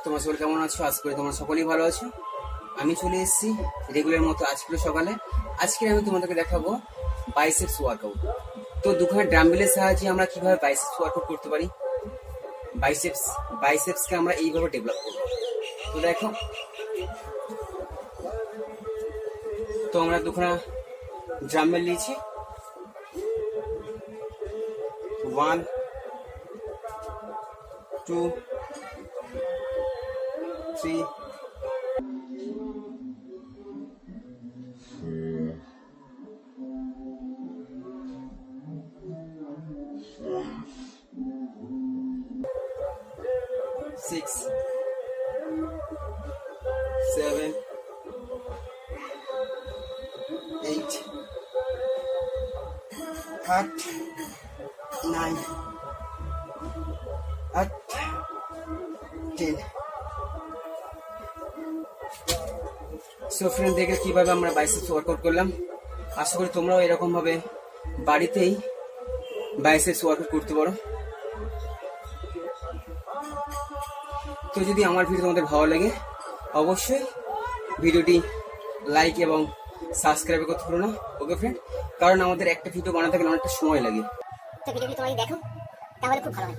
তোমরা সকলে কেমন আছো? আজ করে তোমরা সকলেই ভালো আছো। আমি চলে এসেছি রেগুলার মতো আজকে সকালে। আজকে আমি তোমাদেরকে দেখাবো বাইসেপস ওয়ার্কআউট। তো দুখানা ডাম্বেলের সাহায্যে আমরা কিভাবে বাইসেপস ওয়ার্কআউট করতে পারি। বাইসেপসকে আমরা এইভাবে ডেভেলপ করবো। তো দেখো, তো আমরা দুখানা ডাম্বেল নিয়েছি, 1 2 3 6 7 8 8 9 8 10। সো ফ্রেন্ড, দেখে কিভাবে আমরা বাইসেপস ওয়ার্কআউট করলাম। আশা করি তোমরাও এরকম ভাবে বাড়িতেই বাইসেপস ওয়ার্কআউট করতে পারো। তো যদি আমার ভিডিও তোমাদের ভালো লাগে, অবশ্যই ভিডিওটি লাইক এবং সাবস্ক্রাইব করতে পারো না, ওকে ফ্রেন্ড? কারণ আমাদের একটা ভিডিও বানাতে গেলে অনেকটা সময় লাগে। তো ভিডিওটি তোমরা দেখো, তাহলে খুব ভালো হয়।